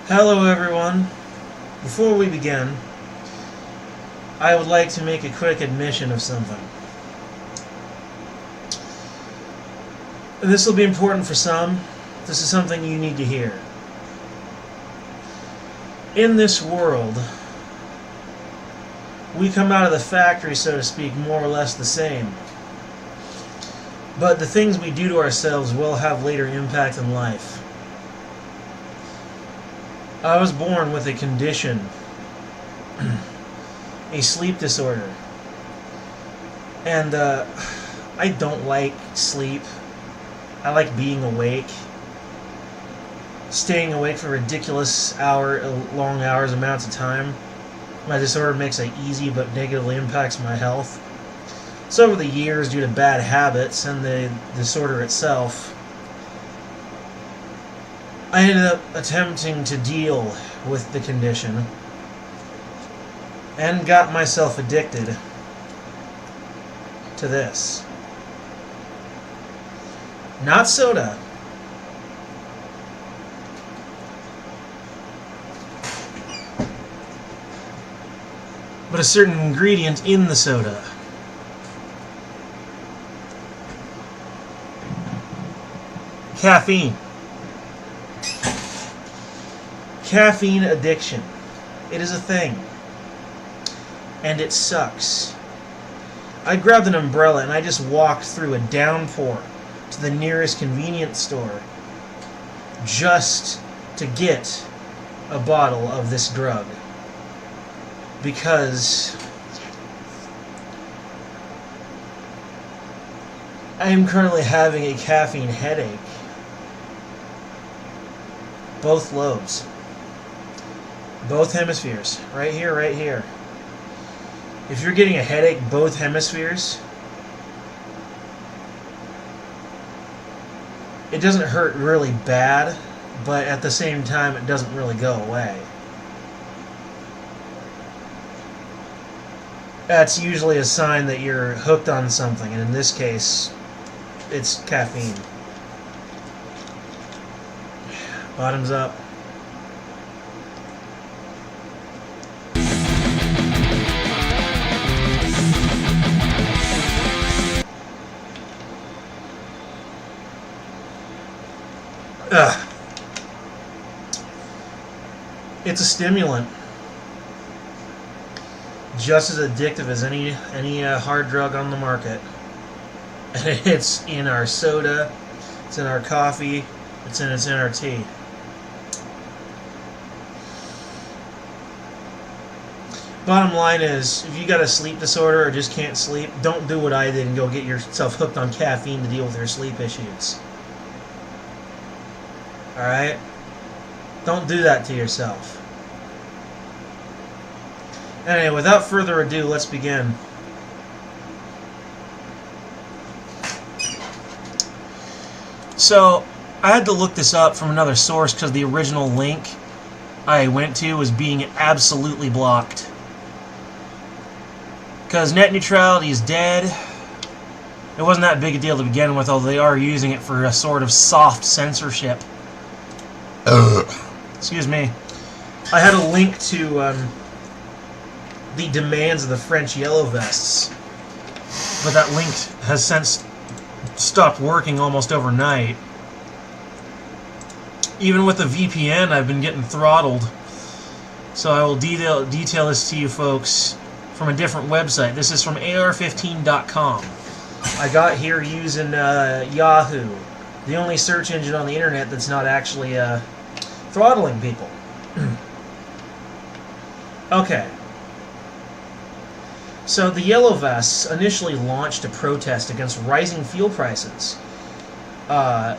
Hello everyone. Before we begin, I would like to make a quick admission of something. And this will be important for some. This is something you need to hear. In this world, we come out of the factory, so to speak, more or less the same. But the things we do to ourselves will have later impact in life. I was born with a condition, a sleep disorder, and I don't like sleep. I like being awake, staying awake for ridiculous long hours amounts of time. My disorder makes it easy but negatively impacts my health. So over the years, due to bad habits and the disorder itself, I ended up attempting to deal with the condition and got myself addicted to this. Not soda. But a certain ingredient in the soda. Caffeine. Caffeine addiction. It is a thing. And it sucks. I grabbed an umbrella and I just walked through a downpour to the nearest convenience store just to get a bottle of this drug. Because I am currently having a caffeine headache. Both lobes. Both hemispheres. Right here, right here. If you're getting a headache, both hemispheres, it doesn't hurt really bad, but at the same time, it doesn't really go away. That's usually a sign that you're hooked on something, and in this case, it's caffeine. Bottoms up. Ugh. It's a stimulant. Just as addictive as any hard drug on the market. And it's in our soda, it's in our coffee, it's in our tea. Bottom line is, if you got a sleep disorder or just can't sleep, don't do what I did and go get yourself hooked on caffeine to deal with your sleep issues. Alright? Don't do that to yourself. Anyway, without further ado, let's begin. So, I had to look this up from another source because the original link I went to was being absolutely blocked. Because net neutrality is dead. It wasn't that big a deal to begin with, although they are using it for a sort of soft censorship. Excuse me. I had a link to the demands of the French yellow vests, but that link has since stopped working almost overnight. Even with the VPN, I've been getting throttled. So I will detail this to you folks from a different website. This is from ar15.com. I got here using Yahoo, the only search engine on the internet that's not actually throttling people. Okay. So the Yellow Vests initially launched a protest against rising fuel prices. The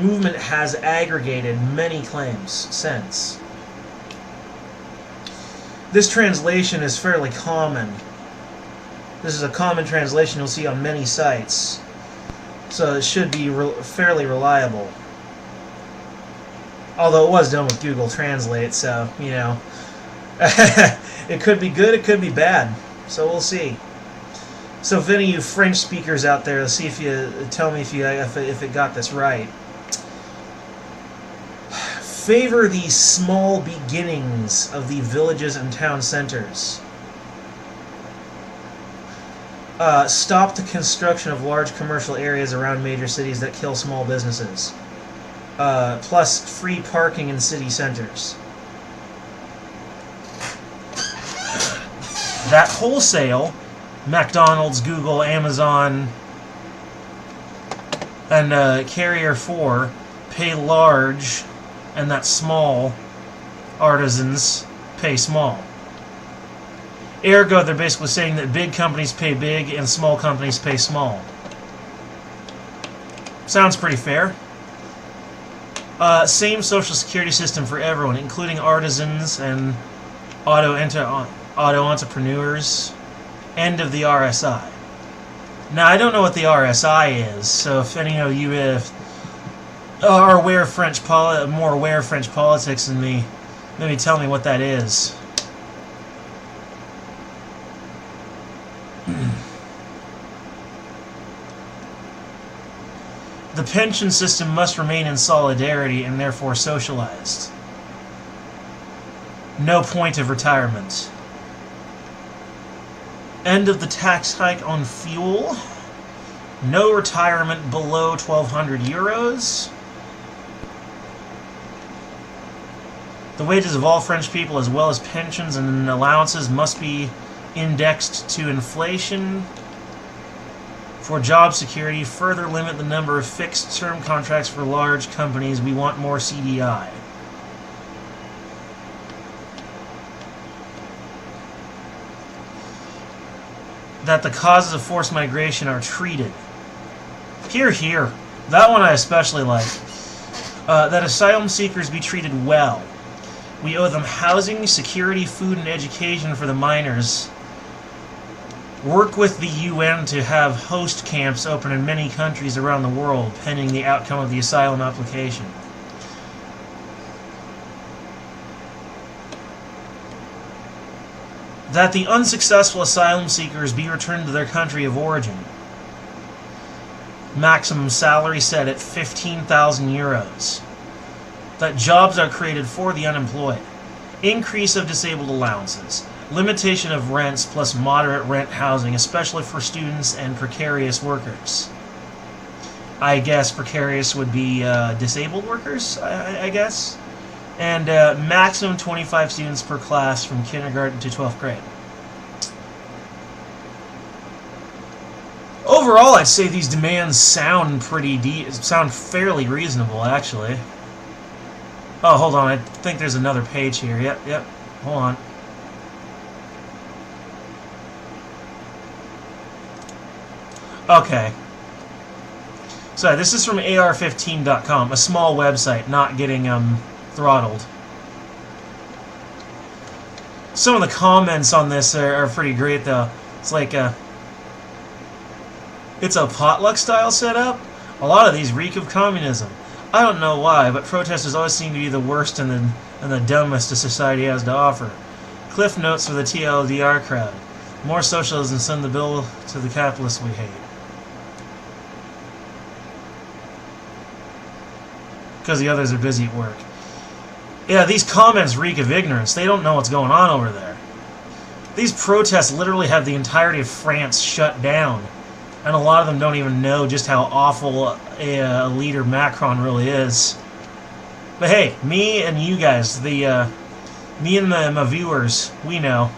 movement has aggregated many claims since. This translation is fairly common. This is a common translation you'll see on many sites, so it should be fairly reliable. Although it was done with Google Translate, so, you know, it could be good, it could be bad. So we'll see. So if any of you French speakers out there, let's see if you tell me if it got this right. Favor the small beginnings of the villages and town centers. Stop the construction of large commercial areas around major cities that kill small businesses. Plus free parking in city centers. That wholesale, McDonald's, Google, Amazon, and Carrier 4 pay large, and that small artisans pay small. Ergo, they're basically saying that big companies pay big and small companies pay small. Sounds pretty fair. Same social security system for everyone, including artisans and auto entrepreneurs. End of the RSI. Now, I don't know what the RSI is, so if any of you are aware of more aware of French politics than me, maybe tell me what that is. The pension system must remain in solidarity and therefore socialized. No point of retirement. End of the tax hike on fuel. No retirement below 1,200 euros. The wages of all French people, as well as pensions and allowances, must be indexed to inflation. For job security, further limit the number of fixed-term contracts for large companies. We want more CDI. That the causes of forced migration are treated. Hear, hear. That one I especially like. That asylum seekers be treated well. We owe them housing, security, food, and education for the minors. Work with the UN to have host camps open in many countries around the world, pending the outcome of the asylum application. That the unsuccessful asylum seekers be returned to their country of origin. Maximum salary set at 15,000 euros. That jobs are created for the unemployed. Increase of disabled allowances. Limitation of rents plus moderate rent housing, especially for students and precarious workers. I guess precarious would be disabled workers, I guess. And maximum 25 students per class from kindergarten to 12th grade. Overall, I'd say these demands sound fairly reasonable, actually. Oh, hold on, I think there's another page here. Yep, hold on. Okay. So this is from ar15.com, a small website, not getting throttled. Some of the comments on this are pretty great, though. It's like it's a potluck style setup. A lot of these reek of communism. I don't know why, but protesters always seem to be the worst and the dumbest that society has to offer. Cliff notes for the TLDR crowd. More socialism, send the bill to the capitalists we hate. Because the others are busy at work. Yeah, these comments reek of ignorance. They don't know what's going on over there. These protests literally have the entirety of France shut down. And a lot of them don't even know just how awful a leader Macron really is. But hey, me and you guys, me and my viewers, we know.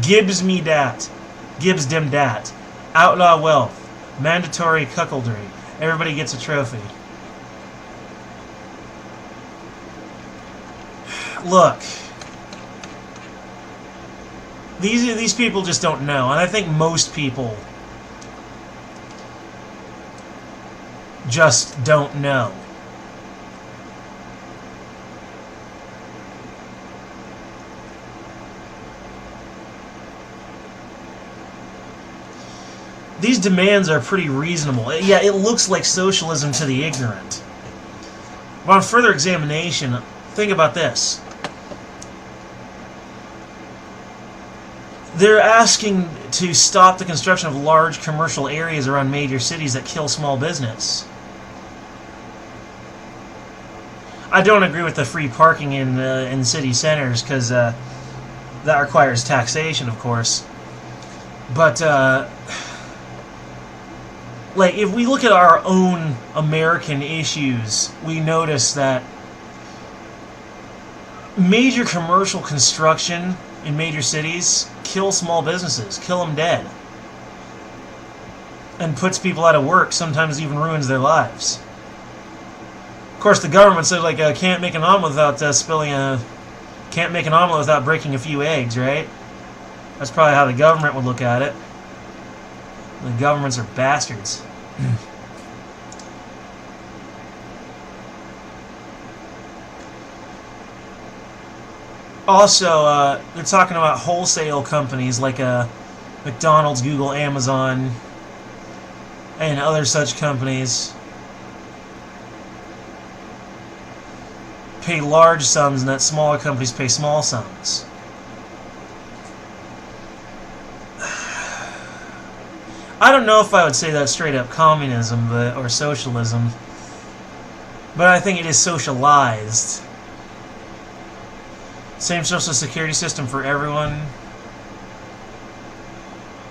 Gibbs me dat. Gibbs dem dat. Outlaw wealth. Mandatory cuckoldry. Everybody gets a trophy. Look. These people just don't know. And I think most people just don't know. these demands are pretty reasonable. Yeah, it looks like socialism to the ignorant. But on further examination, think about this. They're asking to stop the construction of large commercial areas around major cities that kill small business. I don't agree with the free parking in city centers, because that requires taxation, of course. But like, if we look at our own American issues, we notice that major commercial construction in major cities kill small businesses, kill them dead, and puts people out of work, sometimes even ruins their lives. Of course, the government said, like, can't make an omelet without can't make an omelet without breaking a few eggs, right? That's probably how the government would look at it. The governments are bastards. Also, they're talking about wholesale companies like McDonald's, Google, Amazon, and other such companies pay large sums, and that smaller companies pay small sums. I don't know if I would say that's straight up communism or socialism, but I think it is socialized. Same social security system for everyone,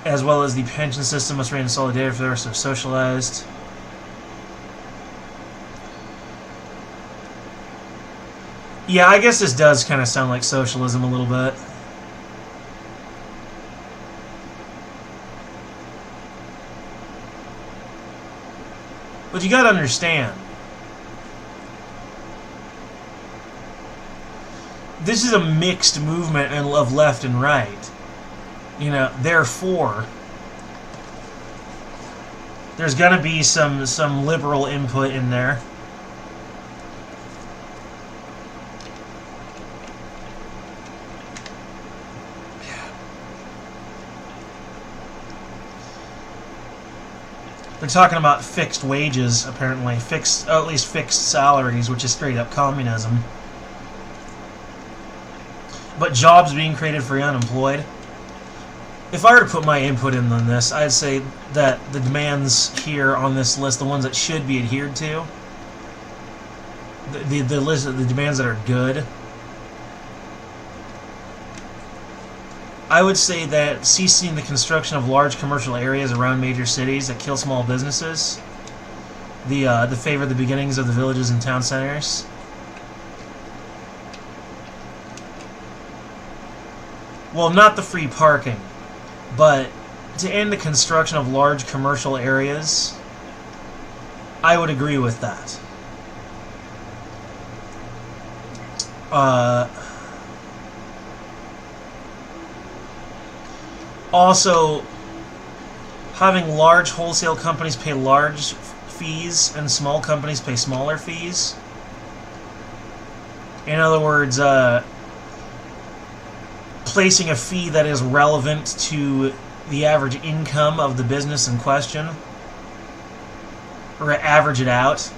as well as the pension system must remain in solidarity for the rest of socialized. Yeah, I guess this does kind of sound like socialism a little bit. But you gotta understand, this is a mixed movement of left and right. You know, therefore, there's gonna be some liberal input in there. They're talking about fixed wages, apparently. At least fixed salaries, which is straight up communism. But jobs being created for the unemployed. If I were to put my input in on this, I'd say that the demands here on this list, the ones that should be adhered to, the list of the demands that are good, I would say that ceasing the construction of large commercial areas around major cities that kill small businesses, the favor the beginnings of the villages and town centers. Well, not the free parking, but to end the construction of large commercial areas, I would agree with that. Also, having large wholesale companies pay large fees and small companies pay smaller fees. In other words, placing a fee that is relevant to the average income of the business in question, or average it out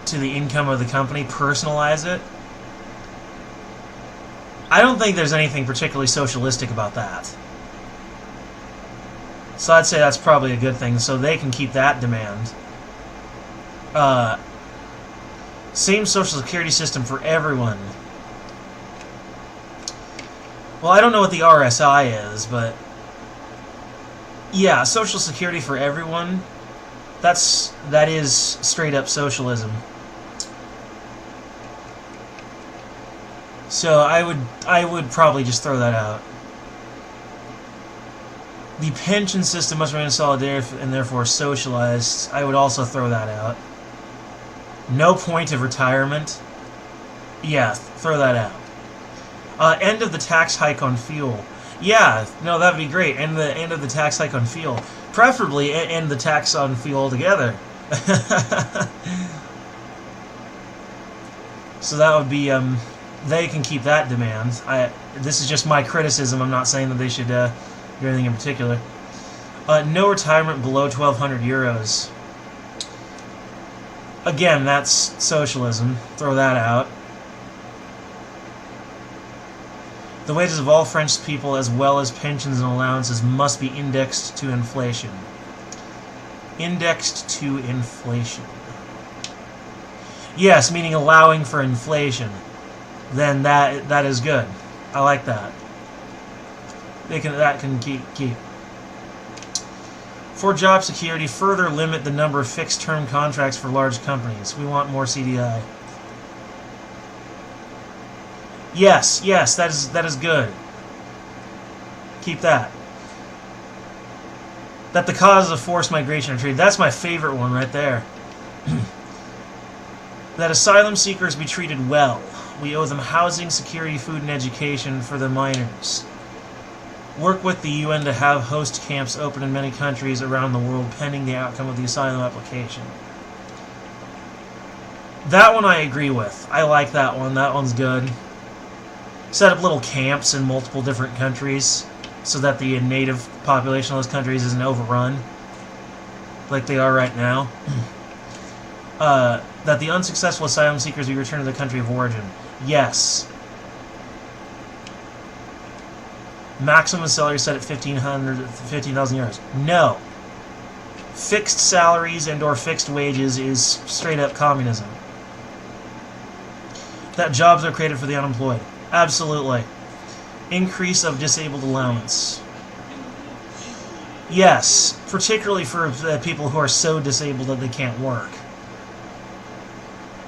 to the income of the company, personalize it. I don't think there's anything particularly socialistic about that. So I'd say that's probably a good thing, so they can keep that demand. Same social security system for everyone. Well, I don't know what the RSI is, but yeah, social security for everyone. That is straight up socialism. So I would probably just throw that out. The pension system must remain in solidarity and therefore socialized. I would also throw that out. No point of retirement. Yeah, throw that out. End of the tax hike on fuel. Yeah, no, that would be great. End of the tax hike on fuel. Preferably end the tax on fuel altogether. So that would be, they can keep that demand. This is just my criticism. I'm not saying that they should do anything in particular. No retirement below 1,200 euros. Again, that's socialism. Throw that out. The wages of all French people, as well as pensions and allowances, must be indexed to inflation. Indexed to inflation. Yes, meaning allowing for inflation. Then that is good. I like that. That can keep. For job security, further limit the number of fixed-term contracts for large companies. We want more CDI. Yes, that is good. Keep that. That the causes of forced migration are treated. That's my favorite one right there. That asylum seekers be treated well. We owe them housing, security, food, and education for the minors. Work with the UN to have host camps open in many countries around the world pending the outcome of the asylum application. That one I agree with. I like that one. That one's good. Set up little camps in multiple different countries so that the native population of those countries isn't overrun like they are right now. That the unsuccessful asylum seekers be returned to the country of origin. Yes. Maximum salary set at 15,000 euros. No. Fixed salaries and or fixed wages is straight up communism. That jobs are created for the unemployed. Absolutely. Increase of disabled allowance. Yes, particularly for people who are so disabled that they can't work.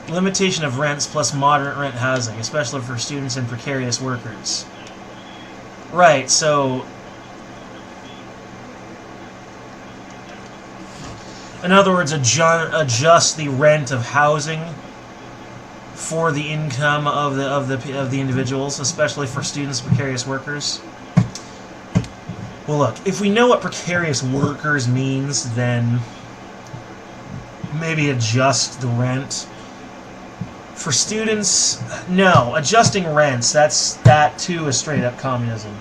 Limitation of rents plus moderate rent housing, especially for students and precarious workers. Right, so... in other words, adjust the rent of housing for the income of the individuals, especially for students and precarious workers. Well, look, if we know what precarious workers means, then maybe adjust the rent. For students, no. Adjusting rents, that too is straight up communism.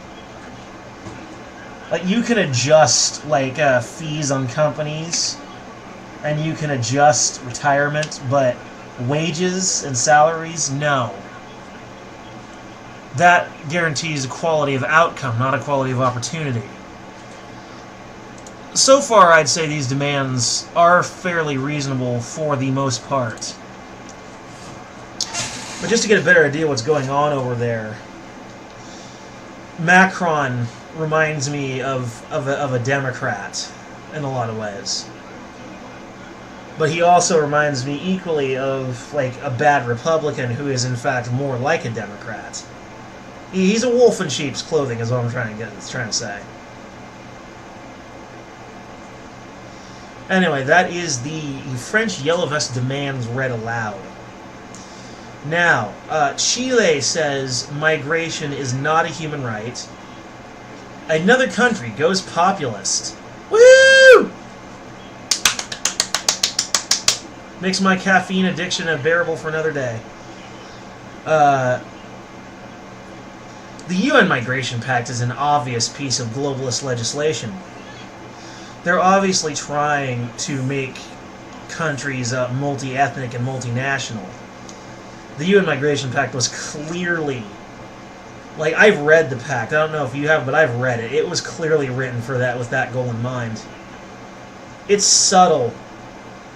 Like, you can adjust, like, fees on companies, and you can adjust retirement, but wages and salaries, no. That guarantees equality of outcome, not equality of opportunity. So far, I'd say these demands are fairly reasonable for the most part. But just to get a better idea of what's going on over there, Macron reminds me of a Democrat in a lot of ways. But he also reminds me equally of, like, a bad Republican who is in fact more like a Democrat. He's a wolf in sheep's clothing, is what I'm trying to say. Anyway, that is the French Yellow Vest demands read aloud. Now, Chile says migration is not a human right. Another country goes populist. Woo! Makes my caffeine addiction unbearable for another day. The UN Migration Pact is an obvious piece of globalist legislation. They're obviously trying to make countries multi-ethnic and multinational. The UN Migration Pact was clearly... like, I've read the pact. I don't know if you have, but I've read it. It was clearly written for that, with that goal in mind. It's subtle,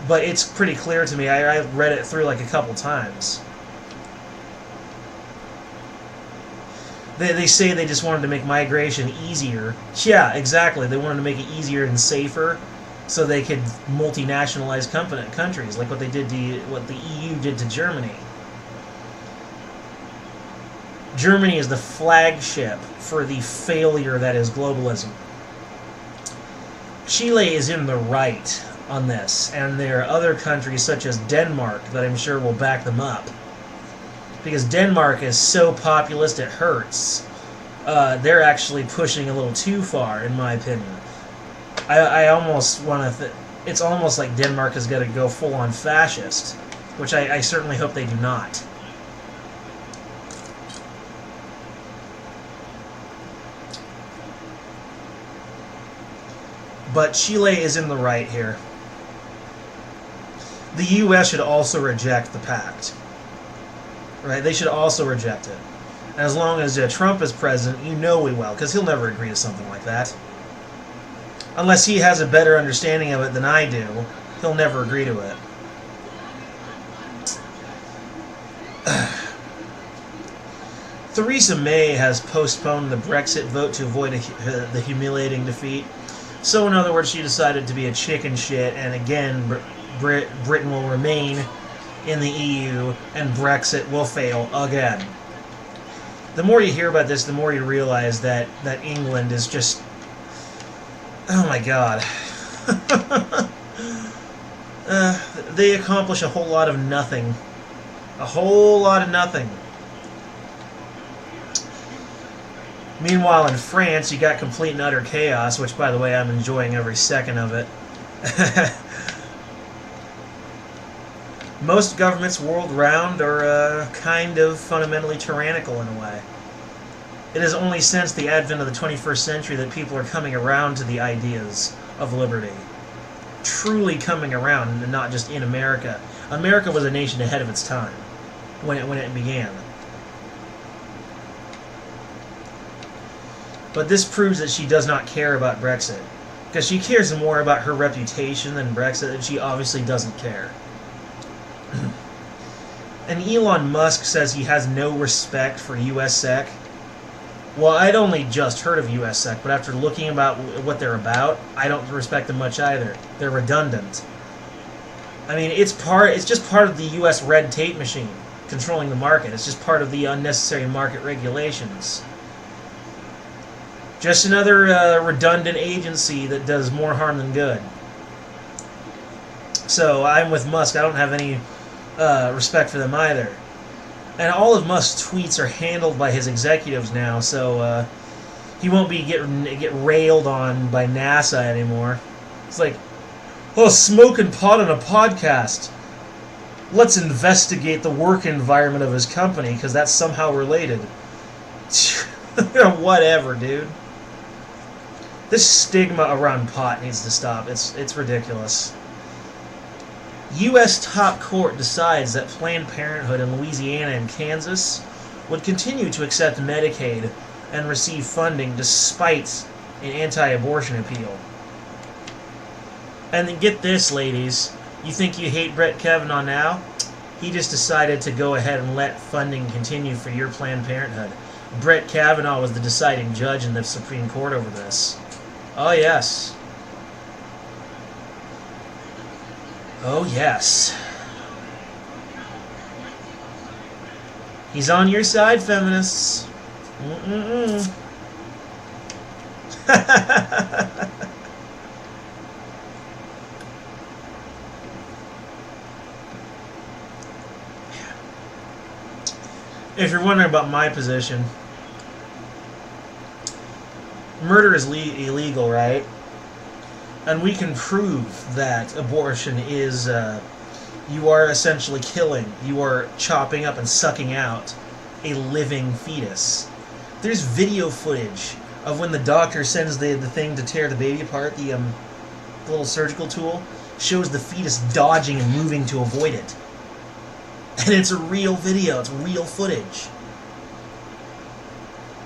but it's pretty clear to me. I read it through like a couple times. They say they just wanted to make migration easier. Yeah, exactly. They wanted to make it easier and safer so they could multinationalize countries, like what they did to what the EU did to Germany. Germany is the flagship for the failure that is globalism. Chile is in the right on this, and there are other countries such as Denmark that I'm sure will back them up. Because Denmark is so populist it hurts. They're actually pushing a little too far, in my opinion. I almost want to... it's almost like Denmark is going to go full-on fascist, which I certainly hope they do not. But Chile is in the right here. The U.S. should also reject the pact. Right? They should also reject it. And as long as Trump is president, you know we will, because he'll never agree to something like that. Unless he has a better understanding of it than I do, he'll never agree to it. Theresa May has postponed the Brexit vote to avoid the humiliating defeat. So, in other words, she decided to be a chicken shit, and again, Britain will remain in the EU, and Brexit will fail again. The more you hear about this, the more you realize that England is just... Oh my god. They accomplish a whole lot of nothing. A whole lot of nothing. Meanwhile, in France, you got complete and utter chaos, which, by the way, I'm enjoying every second of it. Most governments world round are kind of fundamentally tyrannical in a way. It is only since the advent of the 21st century that people are coming around to the ideas of liberty. Truly coming around, and not just in America. America was a nation ahead of its time when it began. But this proves that she does not care about Brexit. Because she cares more about her reputation than Brexit, and she obviously doesn't care. And Elon Musk says he has no respect for US SEC. Well, I'd only just heard of US SEC, but after looking about what they're about, I don't respect them much either. They're redundant. I mean, it's just part of the US red tape machine controlling the market. It's just part of the unnecessary market regulations. Just another redundant agency that does more harm than good. So I'm with Musk. I don't have any respect for them either. And all of Musk's tweets are handled by his executives now, so he won't be get railed on by NASA anymore. It's like, oh, smoking pot on a podcast. Let's investigate the work environment of his company, because that's somehow related. Whatever, dude. This stigma around pot needs to stop. It's ridiculous. U.S. top court decides that Planned Parenthood in Louisiana and Kansas would continue to accept Medicaid and receive funding despite an anti-abortion appeal. And then get this, ladies. You think you hate Brett Kavanaugh now? He just decided to go ahead and let funding continue for your Planned Parenthood. Brett Kavanaugh was the deciding judge in the Supreme Court over this. Oh, yes. Oh, yes. He's on your side, feminists. Mm-mm-mm. If you're wondering about my position, murder is illegal, right? And we can prove that abortion is, you are essentially killing, you are chopping up and sucking out a living fetus. There's video footage of when the doctor sends the thing to tear the baby apart, the little surgical tool, shows the fetus dodging and moving to avoid it. And it's a real video, it's real footage.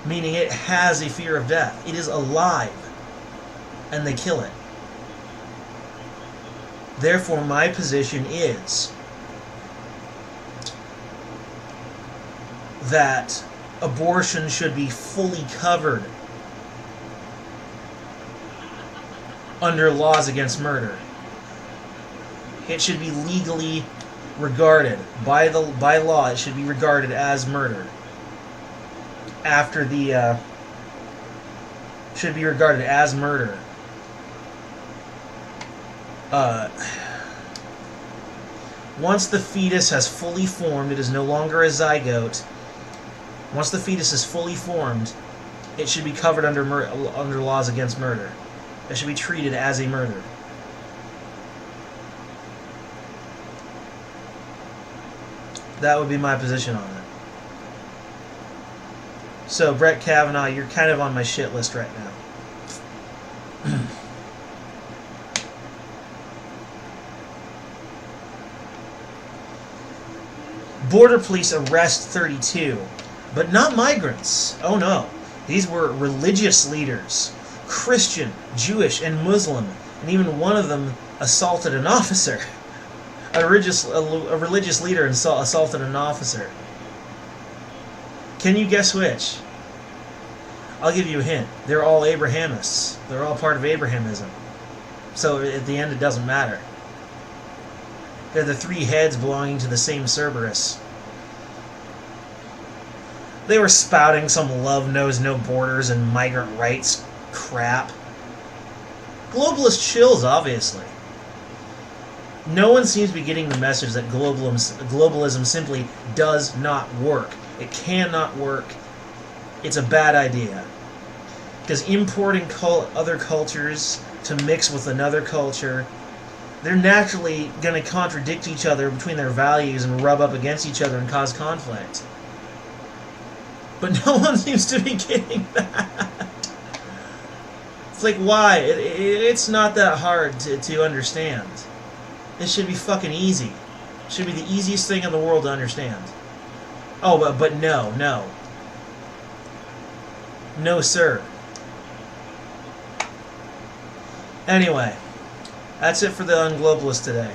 Meaning it has a fear of death. It is alive. And they kill it. Therefore, my position is that abortion should be fully covered under laws against murder. It should be legally regarded by law. It should be regarded as murder. After the should be regarded as murder. Once the fetus has fully formed, it is no longer a zygote. Once the fetus is fully formed, it should be covered under laws against murder. It should be treated as a murder. That would be my position on it. So, Brett Kavanaugh, you're kind of on my shit list right now. Border police arrest 32, but not migrants. Oh no. These were religious leaders, Christian, Jewish, and Muslim, and even one of them assaulted an officer. A religious leader assaulted an officer. Can you guess which? I'll give you a hint. They're all Abrahamists. They're all part of Abrahamism. So at the end, it doesn't matter. They're the three heads belonging to the same Cerberus. They were spouting some love knows no borders and migrant rights crap. Globalist chills, obviously. No one seems to be getting the message that globalism simply does not work. It cannot work. It's a bad idea. Because importing other cultures to mix with another culture, they're naturally going to contradict each other between their values and rub up against each other and cause conflict. But no one seems to be getting that. It's like, why? It's not that hard to understand. It should be fucking easy. It should be the easiest thing in the world to understand. Oh, but no. No, sir. Anyway, that's it for the Unglobalist today.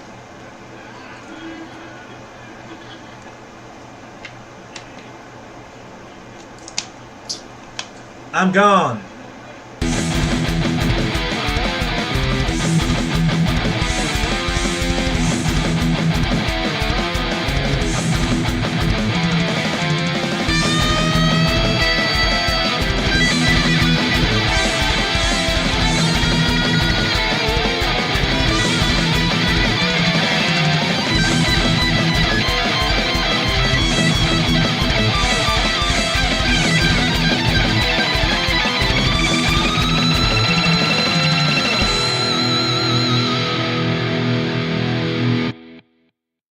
I'm gone.